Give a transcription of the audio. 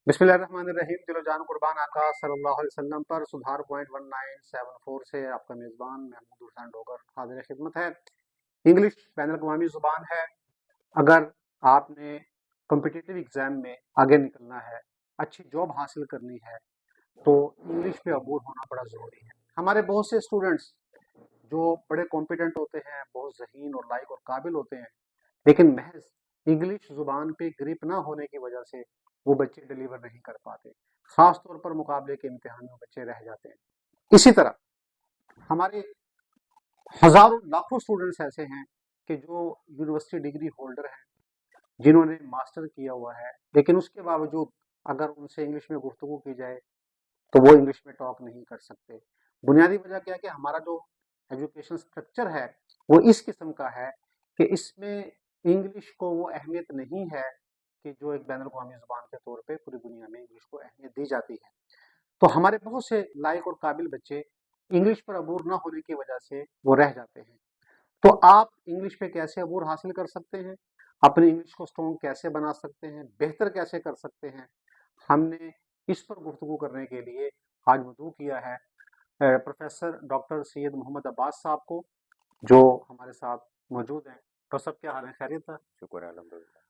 बिस्मिल्लाहिर्रहमानिर्रहीम। दिलो जान कुर्बान आका सल्लल्लाहु अलैहि वसल्लम पर सुधार पॉइंट 1974 से आपका मेज़बान महमूद हुसैन डोगर हाजिर खिदमत है। इंग्लिश बैनुल अक़वामी ज़ुबान है। अगर आपने कॉम्पिटिटिव एग्ज़ाम में आगे निकलना है, अच्छी जॉब हासिल करनी है, तो इंग्लिश पे अबूर होना बड़ा ज़रूरी है। हमारे बहुत से स्टूडेंट्स जो बड़े कॉम्पिटेंट होते हैं, बहुत ज़हीन और लायक और काबिल होते हैं, लेकिन महज इंग्लिश ज़ुबान पे ग्रिप ना होने की वजह से वो बच्चे डिलीवर नहीं कर पाते। खास तौर पर मुकाबले के इम्तिहान में बच्चे रह जाते हैं। इसी तरह हमारे हजारों लाखों स्टूडेंट्स ऐसे हैं कि जो यूनिवर्सिटी डिग्री होल्डर हैं, जिन्होंने मास्टर किया हुआ है, लेकिन उसके बावजूद अगर उनसे इंग्लिश में गुफ्तगू की जाए तो वो इंग्लिश में टॉक नहीं कर सकते। बुनियादी वजह क्या है कि हमारा जो एजुकेशन स्ट्रक्चर है वो इस किस्म का है कि इसमें इंग्लिश को वो अहमियत नहीं है कि जो एक बैनुल अक़वामी ज़ुबान के तौर पे पूरी दुनिया में इंग्लिश को अहमियत दी जाती है। तो हमारे बहुत से लायक और काबिल बच्चे इंग्लिश पर अबूर ना होने की वजह से वो रह जाते हैं। तो आप इंग्लिश पे कैसे अबूर हासिल कर सकते हैं, अपनी इंग्लिश को स्ट्रॉन्ग कैसे बना सकते हैं, बेहतर कैसे कर सकते हैं, हमने इस पर गुफ्तगू करने के लिए आज मदऊ किया है प्रोफेसर डॉक्टर सैयद मोहम्मद अब्बास साहब को, जो हमारे साथ मौजूद हैं। तो सब क्या हाल है, खैरियत है? शुक्र है अल्हम्दुलिल्लाह।